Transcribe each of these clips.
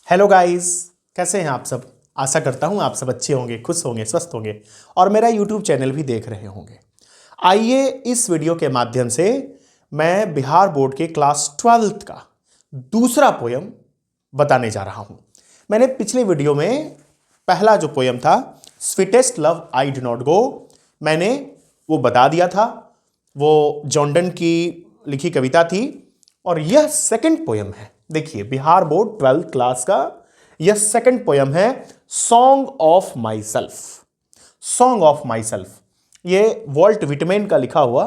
Hello guys, कैसे हैं आप सब। आशा करता हूं आप सब अच्छे होंगे, खुश होंगे, स्वस्थ होंगे और मेरा यूट्यूब चैनल भी देख रहे होंगे। आइए इस वीडियो के माध्यम से मैं बिहार बोर्ड के क्लास 12th का दूसरा पोयम बताने जा रहा हूं। मैंने पिछले वीडियो में पहला जो पोयम था sweetest love I do not go, मैंने वो बता दिया था। वो जॉन्डन की लिखी कविता थी और यह सेकंड पोयम है। देखिए, बिहार बोर्ड 12th क्लास का यह सेकंड पोयम है, song of my self. Song of my self ये वॉल्ट विटमैन का लिखा हुआ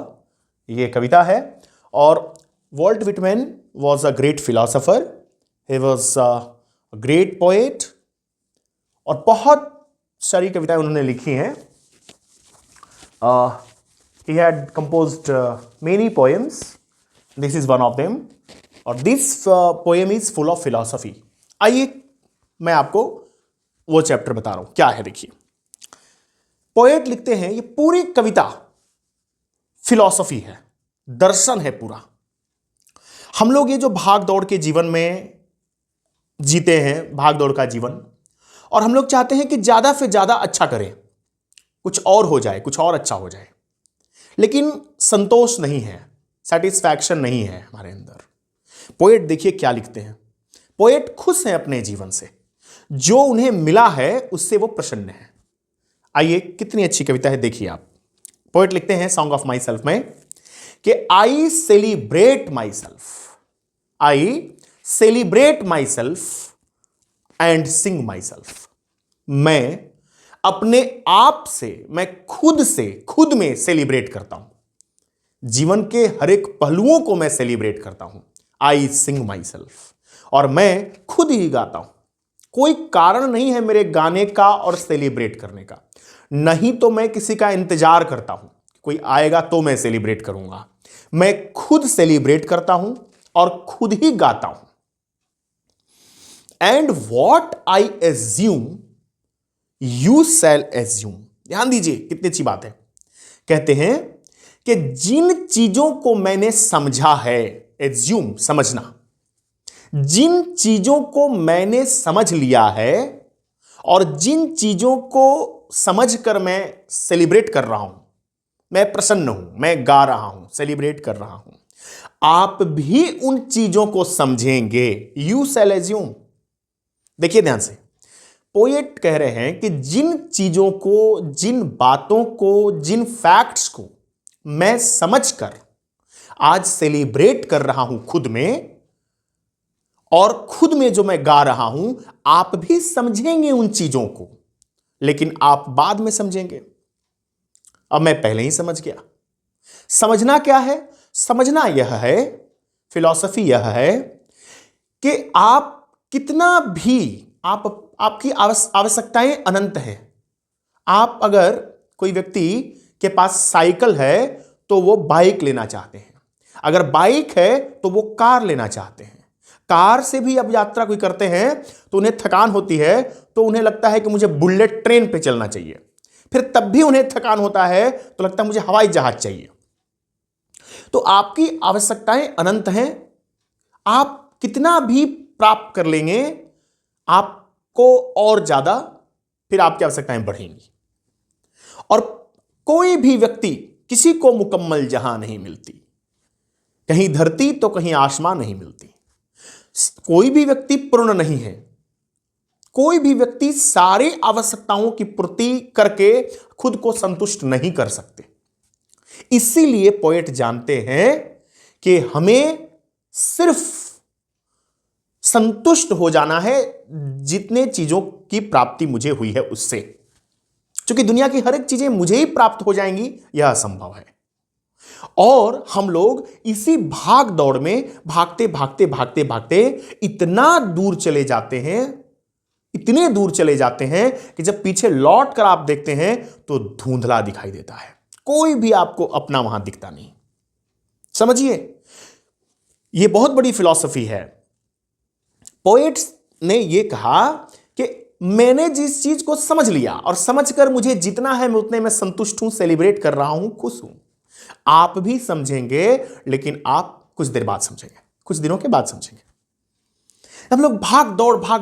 ये कविता है। और Walt Whitman was a great philosopher, he was a great poet और बहुत सारी कविताएं उन्होंने लिखी हैं। he had composed many poems. This is one of them. और this poem is full of philosophy. आइए मैं आपको वो चैप्टर बता रहा हूं क्या है। देखिए, पोएट लिखते हैं ये पूरी कविता फिलॉसफी है, दर्शन है पूरा। हम लोग ये जो भाग दौड़ के जीवन में जीते हैं, भाग दौड़ का जीवन, और हम लोग चाहते हैं कि ज्यादा से ज्यादा अच्छा करें, कुछ और हो जाए, कुछ और अच्छा हो जाए, लेकिन संतोष नहीं है, सेटिस्फैक्शन नहीं है हमारे अंदर। पोएट देखिए क्या लिखते हैं। पोएट खुश हैं अपने जीवन से, जो उन्हें मिला है उससे वो प्रसन्न है। आइए कितनी अच्छी कविता है, देखिए आप। पोएट लिखते हैं सॉन्ग ऑफ माई सेल्फ में कि I celebrate my self, I celebrate my self and Singh my self. मैं अपने आप से, मैं खुद में सेलिब्रेट करता हूं। जीवन के हर एक पहलुओं को मैं सेलिब्रेट करता हूं। आई सिंग माई सेल्फ, और मैं खुद ही गाता हूं। कोई कारण नहीं है मेरे गाने का और सेलिब्रेट करने का, नहीं तो मैं किसी का इंतजार करता हूं, कोई आएगा तो मैं सेलिब्रेट करूंगा। मैं खुद सेलिब्रेट करता हूं और खुद ही गाता हूं। And what I assume you shall assume. ध्यान दीजिए कितनी अच्छी बात है। कहते हैं कि जिन चीजों को मैंने समझा है, एज्यूम समझना, जिन चीजों को मैंने समझ लिया है और जिन चीजों को समझकर मैं सेलिब्रेट कर रहा हूं, मैं प्रसन्न हूं, मैं गा रहा हूं, सेलिब्रेट कर रहा हूं, आप भी उन चीजों को समझेंगे। You shall assume. देखिए ध्यान से, पोएट कह रहे हैं कि जिन चीजों को, जिन बातों को, जिन फैक्ट्स को मैं समझकर आज सेलिब्रेट कर रहा हूं खुद में, और खुद में जो मैं गा रहा हूं, आप भी समझेंगे उन चीजों को, लेकिन आप बाद में समझेंगे। अब मैं पहले ही समझ गया। समझना क्या है? समझना यह है, फिलॉसफी यह है कि आप कितना भी, आपकी आवश्यकताएं अनंत है। आप अगर कोई व्यक्ति के पास साइकिल है तो वो बाइक लेना चाहते हैं, अगर बाइक है तो वो कार लेना चाहते हैं। कार से भी अब यात्रा कोई करते हैं तो उन्हें थकान होती है, तो उन्हें लगता है कि मुझे बुलेट ट्रेन पे चलना चाहिए। फिर तब भी उन्हें थकान होता है तो लगता है मुझे हवाई जहाज चाहिए। तो आपकी आवश्यकताएं अनंत हैं। आप कितना भी प्राप्त कर लेंगे, आपको और ज्यादा फिर आपकी आवश्यकताएं बढ़ेंगी। और कोई भी व्यक्ति, किसी को मुकम्मल जहां नहीं मिलती, कहीं धरती तो कहीं आसमान नहीं मिलती। कोई भी व्यक्ति पूर्ण नहीं है। कोई भी व्यक्ति सारी आवश्यकताओं की पूर्ति करके खुद को संतुष्ट नहीं कर सकते। इसीलिए पोएट जानते हैं कि हमें सिर्फ संतुष्ट हो जाना है जितने चीजों की प्राप्ति मुझे हुई है उससे। क्योंकि दुनिया की हर एक चीजें मुझे ही प्राप्त हो जाएंगी, यह असंभव है। और हम लोग इसी भाग दौड़ में भागते भागते भागते भागते इतना दूर चले जाते हैं, इतने दूर चले जाते हैं कि जब पीछे लौट कर आप देखते हैं तो धुंधला दिखाई देता है। कोई भी आपको अपना वहां दिखता नहीं। समझिए, यह बहुत बड़ी फिलॉसफी है। पोएट्स ने यह कहा कि मैंने जिस चीज को समझ लिया और समझकर मुझे जितना है मैं उतने में संतुष्ट हूं, सेलिब्रेट कर रहा हूं, खुश हूं। आप भी समझेंगे, लेकिन आप कुछ देर बाद समझेंगे, कुछ दिनों के बाद समझेंगे। हम लोग भाग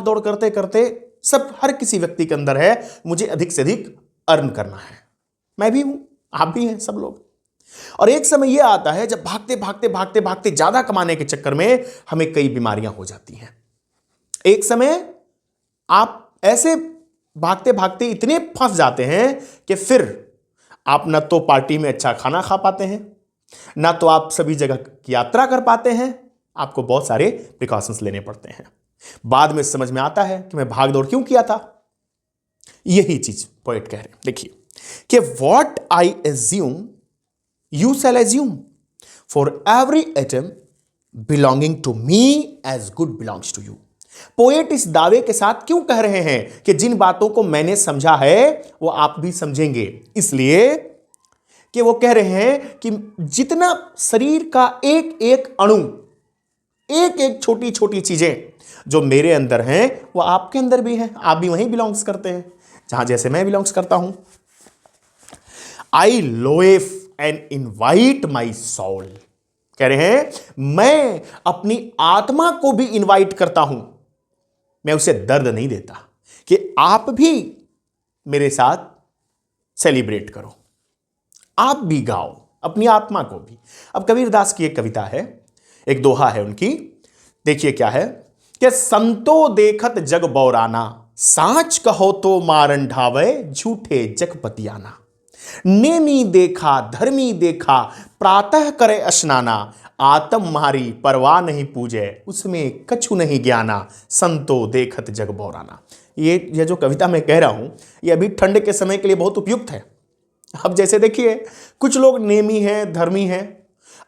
दौड़ करते करते सब हर किसी व्यक्ति के अंदर है, मुझे अधिक से अधिक अर्न करना है। मैं भी हूं, आप भी हैं, सब लोग। और एक समय यह आता है जब भागते भागते भागते भागते ज्यादा कमाने के चक्कर में हमें कई बीमारियां हो जाती हैं। एक समय आप ऐसे भागते भागते इतने फंस जाते हैं कि फिर आप न तो पार्टी में अच्छा खाना खा पाते हैं, ना तो आप सभी जगह की यात्रा कर पाते हैं। आपको बहुत सारे प्रिकॉशंस लेने पड़ते हैं। बाद में समझ में आता है कि मैं भाग दौड़ क्यों किया था। यही चीज पोएट कह रहे हैं। देखिए कि what I assume you shall assume, for every atom belonging to me as good belongs to you. Poet इस दावे के साथ क्यों कह रहे हैं कि जिन बातों को मैंने समझा है वो आप भी समझेंगे, इसलिए कि वो कह रहे हैं कि जितना शरीर का एक एक अणु, एक एक छोटी छोटी चीजें जो मेरे अंदर हैं वो आपके अंदर भी हैं। आप भी वहीं बिलोंग्स करते हैं जहां जैसे मैं बिलोंग्स करता हूं। आई लोएफ एंड इनवाइट माई सोल, कह रहे हैं मैं अपनी आत्मा को भी इनवाइट करता हूं। मैं उसे दर्द नहीं देता कि आप भी मेरे साथ सेलिब्रेट करो, आप भी गाओ अपनी आत्मा को भी। अब कबीरदास की एक कविता है, एक दोहा है उनकी, देखिए क्या है कि संतो देखत जग बौराना, साच कहो तो मारन ढावे झूठे जग पतियाना। नेमी देखा धर्मी देखा प्रातः करे स्नाना, आत्म मारी परवाह नहीं पूजे उसमें कछु नहीं ज्ञाना, संतो देखत जग बौराना। ये जो कविता मैं कह रहा हूं ये अभी ठंड के समय के लिए बहुत उपयुक्त है। अब जैसे देखिए कुछ लोग नेमी हैं, धर्मी हैं,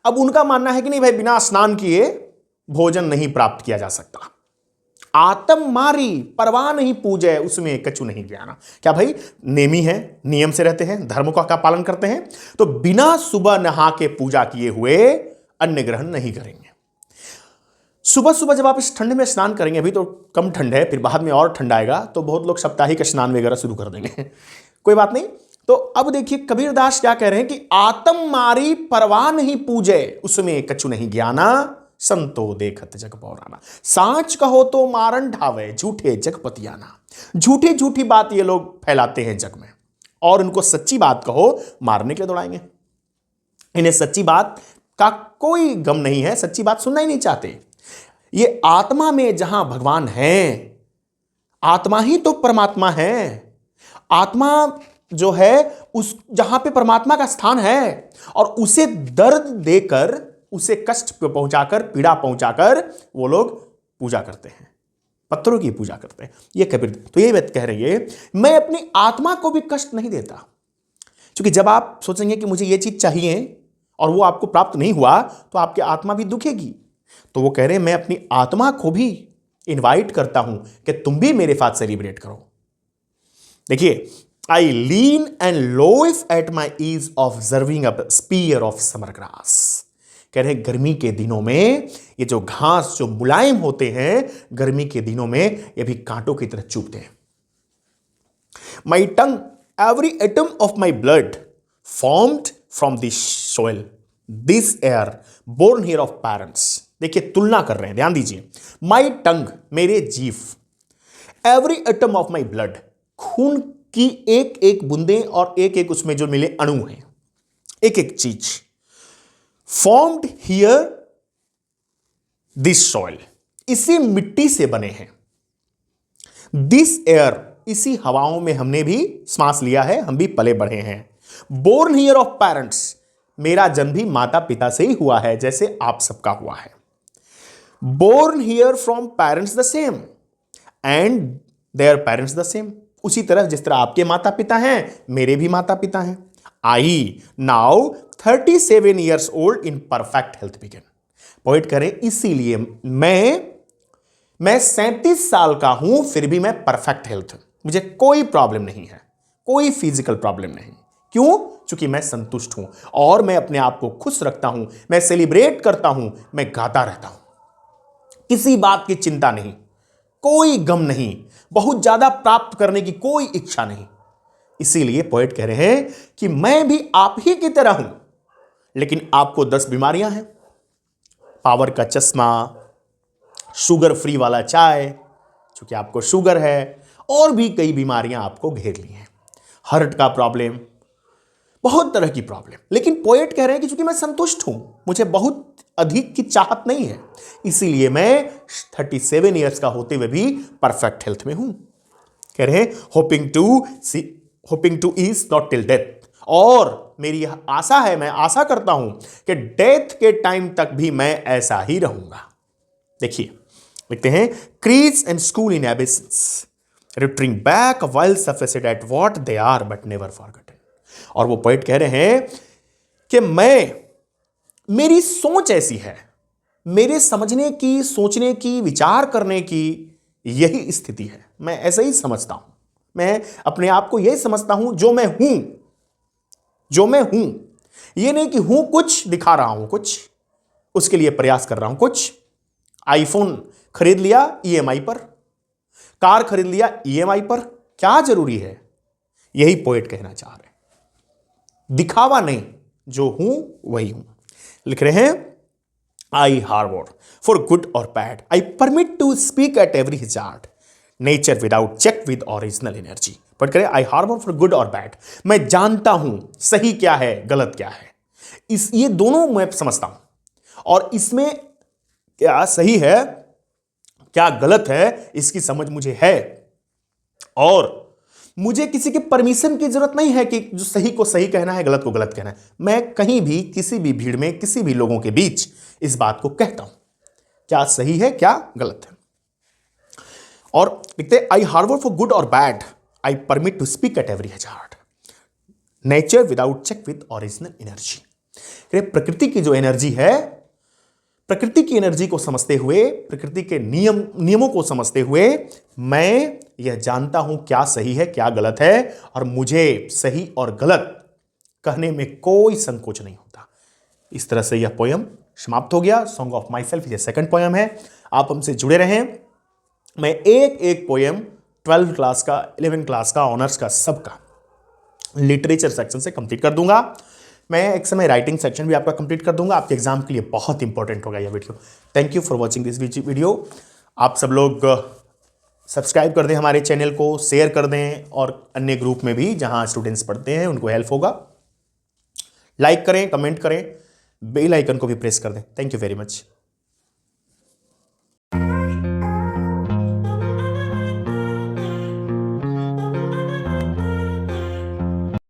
अब उनका मानना है कि नहीं भाई बिना स्नान किए भोजन नहीं प्राप्त किया जा सकता। आत्म मारी परवाह नहीं पूजे उसमें कछु नहीं ज्ञाना। क्या भाई नेमी है, नियम से रहते हैं, धर्म का पालन करते हैं, तो बिना सुबह नहा के पूजा किए हुए अन्न ग्रहण नहीं करेंगे। सुबह सुबह जब आप इस ठंड में स्नान करेंगे, अभी तो कम ठंड है, फिर बाद में और ठंड आएगा तो बहुत लोग साप्ताहिक स्नान वगैरह शुरू कर देंगे। कोई बात नहीं। तो अब देखिए कबीरदास क्या कह रहे हैं कि आत्म मारी परवाह नहीं पूजे उसमें कछु नहीं ज्ञाना, संतो देखत जग बौराना। सांच कहो तो मारन ढावे झूठे जग पतियाना। झूठी झूठी बात ये लोग फैलाते हैं जग में, और उनको सच्ची बात कहो मारने के लिए दौड़ाएंगे। इन्हें सच्ची बात का कोई गम नहीं है, सच्ची बात सुनना ही नहीं चाहते। ये आत्मा में जहां भगवान है, आत्मा ही तो परमात्मा है। आत्मा जो है उस जहां पे परमात्मा का स्थान है, और उसे दर्द देकर, उसे कष्ट पहुंचाकर, पीड़ा पहुंचाकर वो लोग पूजा करते हैं, पत्थरों की पूजा करते हैं। ये कबीर तो ये बात कह रही है मैं अपनी आत्मा को भी कष्ट नहीं देता। क्योंकि जब आप सोचेंगे कि मुझे ये चीज चाहिए और वो आपको प्राप्त नहीं हुआ तो आपकी आत्मा भी दुखेगी। तो वो कह रहे हैं मैं अपनी आत्मा को भी इनवाइट करता हूं कि तुम भी मेरे साथ सेलिब्रेट करो। देखिए I lean and loafe at my ease observing a spear of summer grass. कह रहे हैं गर्मी के दिनों में ये जो घास जो मुलायम होते हैं, गर्मी के दिनों में ये भी कांटों की तरह चुभते हैं। My tongue every atom of my blood formed from this soil, this air born here of parents. देखिए तुलना कर रहे हैं, ध्यान दीजिए। माई टंग मेरे जीव, every atom of my blood खून की एक एक बूंदे और एक एक उसमें जो मिले अणु हैं, एक एक चीज, फॉर्म्ड हियर दिस सॉइल, इसी मिट्टी से बने हैं। दिस एयर, इसी हवाओं में हमने भी सांस लिया है, हम भी पले बढ़े हैं। बोर्न हियर ऑफ पेरेंट्स, मेरा जन्म भी माता पिता से ही हुआ है जैसे आप सबका हुआ है। Born here from parents the same and their parents the same, उसी तरह जिस तरह आपके माता पिता हैं मेरे भी माता पिता हैं। I now 37 years old in perfect health begin। Point करें इसीलिए मैं 37 साल का हूं फिर भी मैं परफेक्ट हेल्थ, मुझे कोई प्रॉब्लम नहीं है, कोई फिजिकल प्रॉब्लम नहीं। क्यों? क्योंकि मैं संतुष्ट हूं और मैं अपने आप को खुश रखता हूं, मैं सेलिब्रेट करता हूं, मैं गाता रहता हूं, किसी बात की चिंता नहीं, कोई गम नहीं, बहुत ज्यादा प्राप्त करने की कोई इच्छा नहीं। इसीलिए पोएट कह रहे हैं कि मैं भी आप ही की तरह हूं, लेकिन आपको 10 बीमारियां हैं, पावर का चश्मा, शुगर फ्री वाला चाय, क्योंकि आपको शुगर है, और भी कई बीमारियां आपको घेर ली हैं, हार्ट का प्रॉब्लम, बहुत तरह की प्रॉब्लम। लेकिन पोएट कह रहे हैं कि चूंकि मैं संतुष्ट हूं, मुझे बहुत अधिक की चाहत नहीं है, इसीलिए मैं 37 ईयर्स का होते हुए भी परफेक्ट हेल्थ में हूं। कह रहे हैं hoping to cease not till death, और मेरी आशा है, मैं आशा करता हूं कि डेथ के टाइम तक भी मैं ऐसा ही रहूंगा। देखिए लिखते हैं, creeds and schools in abeyance returning back while sufficient at what they are but never forgotten. और वो पोएट कह रहे हैं कि मेरी सोच ऐसी है, मेरे समझने की, सोचने की, विचार करने की यही स्थिति है। मैं ऐसा ही समझता हूं, मैं अपने आप को यही समझता हूं जो मैं हूं, ये नहीं कि हूं कुछ, दिखा रहा हूं कुछ, उसके लिए प्रयास कर रहा हूं कुछ। आईफोन खरीद लिया ईएमआई पर, कार खरीद लिया ईएमआई पर, क्या जरूरी है? यही पोएट कहना चाह रहे हैं, दिखावा नहीं, जो हूं वही हूं। लिख रहे हैं, आई हार्बर फॉर गुड और bad, I permit to speak at every hazard, nature without check with original energy. पढ़ करें, आई हार्बर फॉर गुड और बैड, मैं जानता हूं सही क्या है, गलत क्या है, ये दोनों मैं समझता हूं, और इसमें क्या सही है क्या गलत है इसकी समझ मुझे है, और मुझे किसी के परमिशन की जरूरत नहीं है कि जो सही को सही कहना है, गलत को गलत कहना है। मैं कहीं भी, किसी भी भीड़ में, किसी भी लोगों के बीच इस बात को कहता हूं, क्या सही है क्या गलत है। और लिखते, आई हार्बर फॉर गुड और bad, I permit to speak at every hazard, nature without check with original energy. प्रकृति की जो एनर्जी है, प्रकृति की एनर्जी को समझते हुए, प्रकृति के नियमों को समझते हुए, मैं यह जानता हूं क्या सही है क्या गलत है, और मुझे सही और गलत कहने में कोई संकोच नहीं होता। इस तरह से यह पोयम समाप्त हो गया। सॉन्ग ऑफ माई सेल्फ ये सेकंड पोयम है। आप हमसे जुड़े रहें, मैं एक एक पोयम 12th क्लास का, 11th क्लास का, ऑनर्स का, सबका लिटरेचर सेक्शन से कंप्लीट कर दूंगा। मैं एक समय राइटिंग सेक्शन भी आपका कंप्लीट कर दूंगा। आपके एग्जाम के लिए बहुत इंपॉर्टेंट होगा यह video. Thank you for watching this video. आप सब लोग सब्सक्राइब कर दें हमारे चैनल को, शेयर कर दें, और अन्य ग्रुप में भी जहां स्टूडेंट्स पढ़ते हैं उनको हेल्प होगा। लाइक करें, कमेंट करें, बेल आइकन को भी प्रेस कर दें। Thank you very much.